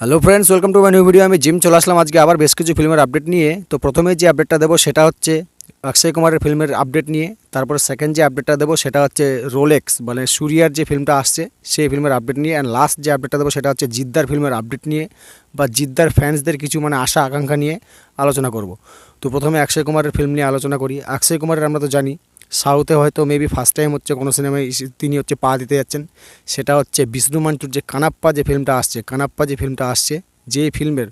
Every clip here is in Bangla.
Hello friends, welcome to my new video. আমি জিম চলে আসলাম আজকে আবার বেশ কিছু ফিল্মের আপডেট নিয়ে। তো প্রথমে যে আপডেটটা দেবো সেটা হচ্ছে অক্ষয় কুমারের ফিল্মের আপডেট নিয়ে। তারপর সেকেন্ড যে আপডেটটা দেবো সেটা হচ্ছে রোলেক্স মানে সূর্যার যে ফিল্মটা আসছে সেই ফিল্মের আপডেট নিয়ে। অ্যান্ড লাস্ট যে আপডেটটা দেবো সেটা হচ্ছে জিদ্দার ফিল্মের আপডেট নিয়ে বা জিদ্দার ফ্যান্সদের কিছু মানে আশা আকাঙ্ক্ষা নিয়ে আলোচনা করব। তো প্রথমে অক্ষয় কুমারের ফিল্ম নিয়ে আলোচনা করি। অক্ষয় কুমারের আমরা তো জানি সাউথে হয়তো মেবি ফার্স্ট টাইম হচ্ছে কোনো সিনেমায় তিনি হচ্ছে পা দিতে যাচ্ছেন। সেটা হচ্ছে বিষ্ণু মান্টুর যে কানাপ্পা যে ফিল্মটা আসছে যে ফিল্মের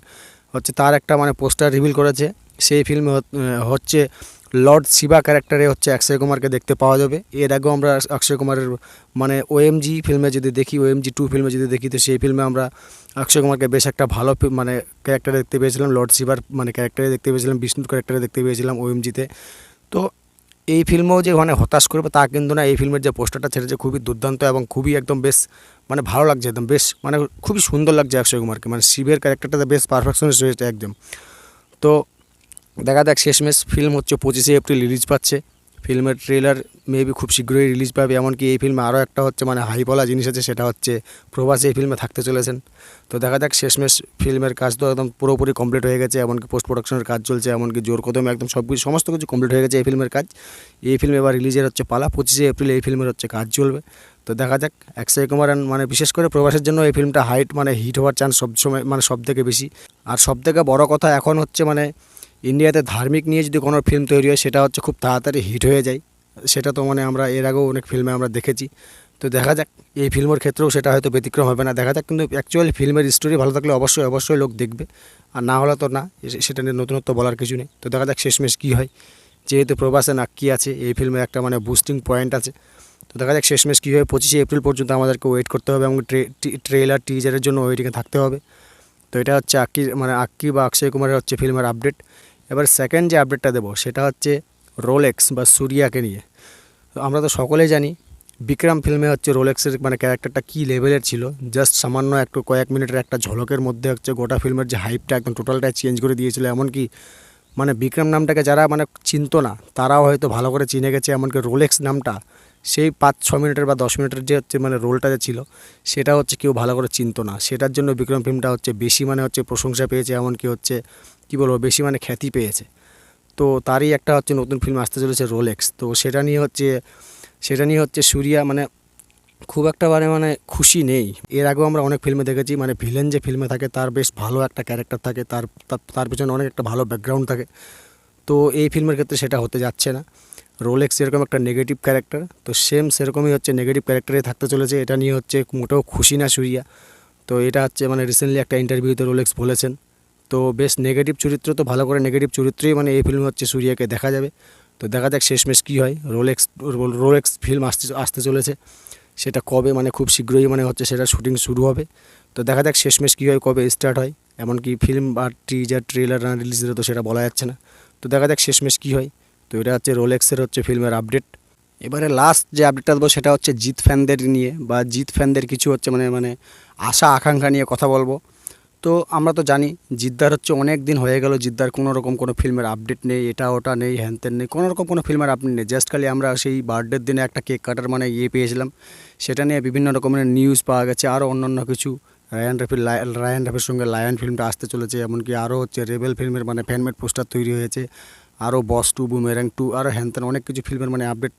হচ্ছে তার একটা মানে পোস্টার রিভিল করেছে। সেই ফিল্মে হচ্ছে লর্ড শিবা ক্যারেক্টারে হচ্ছে অক্ষয় কুমারকে দেখতে পাওয়া যাবে। এর আগেও আমরা অক্ষয় কুমারের মানে ওএমজি ফিল্মে যদি দেখি, OMG 2 ফিল্মে যদি দেখি, তো সেই ফিল্মে আমরা অক্ষয় কুমারকে বেশ একটা ভালো মানে ক্যারেক্টারে দেখতে পেয়েছিলাম। লর্ড শিবার মানে ক্যারেক্টারে দেখতে পেয়েছিলাম, বিষ্ণুর ক্যারেক্টারে দেখতে পেয়েছিলাম ওএমজিতে। তো এই ফিল্মেও যে মানে হতাশ করবে তা কিন্তু না। এই ফিল্মের যে পোস্টারটা ছেড়েছে খুবই দুর্দান্ত এবং খুবই একদম বেশ মানে ভালো লাগছে, একদম বেশ মানে খুবই সুন্দর লাগছে অক্ষয় কুমারকে। মানে শিবের ক্যারেক্টারটাতে বেশ পারফেকশনিস্ট হয়েছে একদম। তো দেখা যাক, শেষমেশ ফিল্ম হচ্ছে 25শে এপ্রিল রিলিজ পাচ্ছে। ফিল্মের ট্রেলার মেবি খুব শীঘ্রই রিলিজ পাবে। এমনকি এই ফিল্মে আরও একটা হচ্ছে মানে হাই বলা জিনিস আছে, সেটা হচ্ছে প্রভাস এই ফিল্মে থাকতে চলেছেন। তো দেখা যাক, শেষমেশ ফিল্মের কাজ তো একদম পুরোপুরি কমপ্লিট হয়ে গেছে, এমনকি পোস্ট প্রোডাকশনের কাজ চলছে, এমনকি জোর কদমে একদম সমস্ত কিছু কমপ্লিট হয়ে গেছে এই ফিল্মের কাজ। এই ফিল্ম এবার রিলিজের হচ্ছে পালা, 25শে এপ্রিল এই ফিল্মের হচ্ছে কাজ চলবে। তো দেখা যাক, অক্ষয় কুমার মানে বিশেষ করে প্রভাসের জন্য এই ফিল্মটা হিট হওয়ার চান্স সবসময় মানে সবথেকে বেশি। আর সবথেকে বড় কথা এখন হচ্ছে মানে ইন্ডিয়াতে ধার্মিক নিয়ে যদি কোনো ফিল্ম তৈরি হয় সেটা হচ্ছে খুব তাড়াতাড়ি হিট হয়ে যায়। সেটা তো মানে আমরা এর আগেও অনেক ফিল্মে আমরা দেখেছি। তো দেখা যাক, এই ফিল্মের ক্ষেত্রেও সেটা হয়তো ব্যতিক্রম হবে না, দেখা যাক। কিন্তু অ্যাকচুয়ালি ফিল্মের স্টোরি ভালো থাকলে অবশ্যই লোক দেখবে, আর না হলে তো না। সেটা নিয়ে নতুনত্ব বলার কিছু নেই। তো দেখা যাক শেষমেশ কী হয়। যেহেতু প্রভাসে নাক্কি আছে এই ফিল্মে একটা মানে বুস্টিং পয়েন্ট আছে। তো দেখা যাক শেষমেশ কী হয়। 25শে এপ্রিল পর্যন্ত আমাদেরকে ওয়েট করতে হবে এবং ট্রেলার টিজারের জন্য ওয়েটিংয়ে থাকতে হবে। তো এটা হচ্ছে আক্কি বা অক্ষয় কুমারের হচ্ছে ফিল্মের আপডেট। এবার সেকেন্ড যে আপডেটটা দেবো সেটা হচ্ছে রোলেক্স বা সূর্যাকে নিয়ে। তো আমরা তো সকলেই জানি বিক্রম ফিল্মে হচ্ছে রোলেক্সের মানে ক্যারেক্টারটা কী লেভেলের ছিল। জাস্ট সামান্য একটু কয়েক মিনিটের একটা ঝলকের মধ্যে হচ্ছে গোটা ফিল্মের যে হাইপটা একদম টোটালটাই চেঞ্জ করে দিয়েছিল। এমনকি মানে বিক্রম নামটাকে যারা মানে চিনতো না তারাও হয়তো ভালো করে চিনে গেছে। এমনকি রোলেক্স নামটা সেই 5-6 মিনিটের বা 10 মিনিটের যে হচ্ছে মানে রোলটা যে ছিল সেটা হচ্ছে কেউ ভালো করে চিনতো না। সেটার জন্য বিক্রম ফিল্মটা হচ্ছে বেশি মানে হচ্ছে প্রশংসা পেয়েছে, এমনকি হচ্ছে কী বলবো বেশি মানে খ্যাতি পেয়েছে। তো তারই একটা হচ্ছে নতুন ফিল্ম আসতে চলেছে রোলেক্স। তো সেটা নিয়ে হচ্ছে সূর্যা মানে খুব একটা মানে খুশি নেই। এর আগেও আমরা অনেক ফিল্মে দেখেছি মানে ভিলেন যে ফিল্মে থাকে তার বেশ ভালো একটা ক্যারেক্টার থাকে, তার পিছনে অনেক একটা ভালো ব্যাকগ্রাউন্ড থাকে। তো এই ফিল্মের ক্ষেত্রে সেটা হতে যাচ্ছে না। রোলেক্স এরকম একটা নেগেটিভ ক্যারেক্টার, তো সেরকমই হচ্ছে নেগেটিভ ক্যারেক্টারে থাকতে চলেছে। এটা নিয়ে হচ্ছে মোটেও খুশি না সূর্যা। তো এটা হচ্ছে মানে রিসেন্টলি একটা ইন্টারভিউতে রোলেক্স বলেছেন। তো বেশ নেগেটিভ চরিত্র, তো ভালো করে নেগেটিভ চরিত্রই মানে এই ফিল্মে হচ্ছে সূর্যাকে দেখা যাবে। তো দেখা যাক শেষমেশ কী হয়। রোলেক্স ফিল্ম আসতে চলেছে, সেটা কবে মানে খুব শীঘ্রই মানে হচ্ছে সেটা শুটিং শুরু হবে। তো দেখা যাক শেষমেশ কী হয়, কবে স্টার্ট হয়। এমনকি ফিল্ম বা টিজার ট্রেলার না রিলিজ দিলে তো সেটা বলা যাচ্ছে না। তো দেখা যাক শেষমেশ কী হয়। তো এটা হচ্ছে রোলেক্সের হচ্ছে ফিল্মের আপডেট। এবারে লাস্ট যে আপডেটটা দেবো সেটা হচ্ছে জিৎ ফ্যানদের নিয়ে বা জিৎ ফ্যানদের কিছু হচ্ছে মানে আশা আকাঙ্ক্ষা নিয়ে কথা বলবো। তো আমরা তো জানি জিদ্দার হচ্ছে অনেক দিন হয়ে গেল, জিদ্দার কোনো রকম কোনো ফিল্মের আপডেট নেই, এটা ওটা নেই, হ্যানত্যান নেই, কোনো রকম কোনো ফিল্মের আপডেট নেই। জাস্ট খালি আমরা সেই বার্থডের দিনে একটা কেক কাটার মানে পেয়েছিলাম, সেটা নিয়ে বিভিন্ন রকমের নিউজ পাওয়া গেছে। আরও অন্যান্য কিছু রায়ান রাফির সঙ্গে লায়ন ফিল্মটা আসতে চলেছে, এমনকি আরও হচ্ছে রেবেল ফিল্মের মানে ফ্যানমেড পোস্টার তৈরি হয়েছে, আরও বস 2, বুমেরাং 2, আরও হ্যানত্যান অনেক কিছু ফিল্মের মানে আপডেট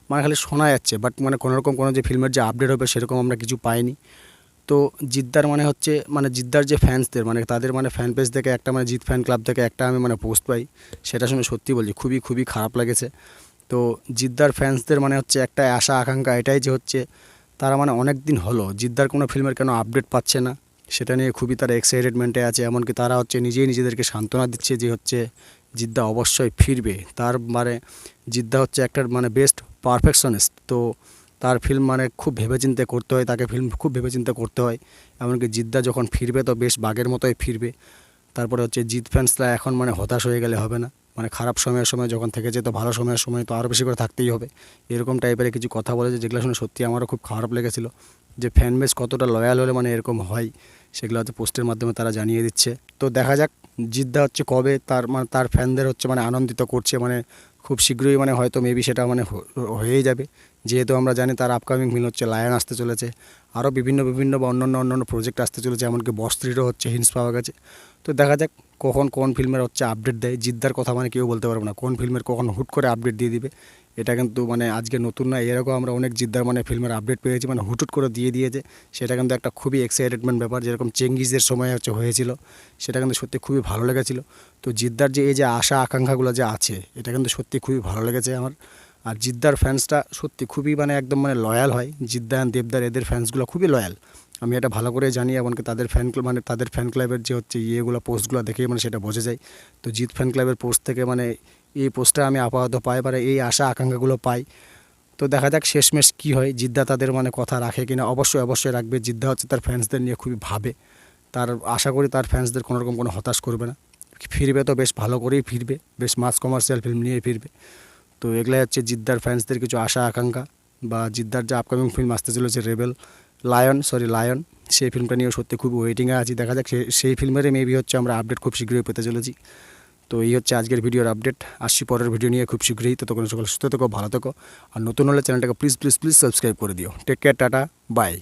মানে খালি শোনা যাচ্ছে, বাট মানে কোনো রকম কোনো যে ফিল্মের যে আপডেট হবে সেরকম আমরা কিছু পাইনি। তো জিদ্দার মানে হচ্ছে মানে জিদ্দার যে ফ্যান্সদের মানে তাদের মানে ফ্যান পেজ থেকে একটা মানে জিৎ ফ্যান ক্লাব থেকে একটা আমি মানে পোস্ট পাই, সেটা শুনে সত্যি বলছি খুবই খারাপ লেগেছে। তো জিদ্দার ফ্যান্সদের মানে হচ্ছে একটা আশা আকাঙ্ক্ষা এটাই যে হচ্ছে তারা মানে অনেক দিন হলো জিদ্দার কোনো ফিল্মের কেন আপডেট পাচ্ছে না, সেটা নিয়ে খুবই তারা এক্সাইটেডমেন্টে আছে। এমনকি তারা হচ্ছে নিজেদেরকে সান্ত্বনা দিচ্ছে যে হচ্ছে জিদ্দা অবশ্যই ফিরবে। তার মানে জিদ্দা হচ্ছে একটা মানে বেস্ট পারফেকশনিস্ট। তো তার ফিল্ম মানে খুব ভেবেচিন্তে করতে হয়, তাকে ফিল্ম খুব ভেবেচিন্তে করতে হয়। এমনকি জিদ্দা যখন ফিরবে তো বেশ বাঘের মতোই ফিরবে। তারপরে হচ্ছে জিৎ ফ্যান্সরা এখন মানে হতাশ হয়ে গেলে হবে না, মানে খারাপ সময়ের সময় যখন থেকেছে তো ভালো সময়ের সময় তো আরও বেশি করে থাকতেই হবে। এরকম টাইপের কিছু কথা বলেছে যেগুলো শুনে সত্যি আমারও খুব খারাপ লেগেছিলো, যে ফ্যান বেস কতটা লয়াল হলে মানে এরকম হয় সেগুলো হচ্ছে পোস্টের মাধ্যমে তারা জানিয়ে দিচ্ছে। তো দেখা যাক জিদ্দা হচ্ছে কবে তার ফ্যানদের হচ্ছে মানে আনন্দিত করছে, মানে খুব শীঘ্রই মানে হয়তো মেবি সেটা মানে হয়েই যাবে। যেহেতু আমরা জানি তার আপকামিং ফিল্ম হচ্ছে লায়ন আসতে চলেছে, আরও বিভিন্ন বা অন্যান্য প্রজেক্ট আসতে চলেছে, এমনকি বস 3-ও হচ্ছে হিন্টস পাওয়া গেছে। তো দেখা যাক কখন কোন ফিল্মের হচ্ছে আপডেট দেয়। জিদ্দার কথা মানে কেউ বলতে পারবে না কোন ফিল্মের কখন হুট করে আপডেট দিয়ে দিবে। এটা কিন্তু মানে আজকে নতুন না, এরকম আমরা অনেক জিদ্দার মানে ফিল্মের আপডেট পেয়েছি, মানে হুট করে দিয়ে দিয়েছে। সেটা কিন্তু একটা খুবই এক্সাইটেডমেন্ট ব্যাপার, যেরকম চেঙ্গিজের সময় হয়েছিল, সেটা কিন্তু সত্যি খুবই ভালো লেগেছিলো। তো জিদ্দার যে এই যে আশা আকাঙ্ক্ষাগুলো যে আছে, এটা কিন্তু সত্যি খুবই ভালো লেগেছে আমার। আর জিদ্দার ফ্যান্সটা সত্যি খুবই মানে একদম মানে লয়াল হয়। জিদ্দা অ্যান্ড দেবদার এদের ফ্যান্সগুলো খুবই লয়াল, আমি এটা ভালো করে জানি। এমনকি তাদের তাদের ফ্যান ক্লাবের যে হচ্ছে ইয়েগুলো পোস্টগুলো দেখেই মানে সেটা বোঝা যায়। তো জিৎ ফ্যান ক্লাবের পোস্ট থেকে মানে এই পোস্টটা আমি আপাতত পাই, মানে এই আশা আকাঙ্ক্ষাগুলো পাই। তো দেখা যাক শেষমেশ কী হয়, জিদ্দা তাদের মানে কথা রাখে কিনা। অবশ্যই রাখবে। জিদ্দা হচ্ছে তার ফ্যান্সদের নিয়ে খুবই ভাবে, তার আশা করি তার ফ্যান্সদের কোনোরকম কোনো হতাশ করবে না। ফিরবে তো বেশ ভালো করেই ফিরবে, বেশ মাস কমার্শিয়াল ফিল্ম নিয়ে ফিরবে। তো এগুলাই হচ্ছে জিদ্দার ফ্যান্সদের কিছু আশা আকাঙ্ক্ষা, বা জিদ্দার যে আপকামিং ফিল্ম আসতে চলেছে লায়ন, সেই ফিল্মটা নিয়েও সত্যি খুব ওয়েটিংয়ে আছি। দেখা যাক সেই ফিল্মেরই মেবি হচ্ছে আমরা আপডেট খুব শীঘ্রই পেতে চলেছি। তো এই হচ্ছে আজকের ভিডিওর আপডেট। আসছি পরের ভিডিও নিয়ে খুব শীঘ্রই। ততক্ষণ সকল সুস্থ থেকো, ভালো থেকো। আর নতুন হলে চ্যানেলটাকে প্লিজ সাবস্ক্রাইব করে দিও। Take care, tata, by.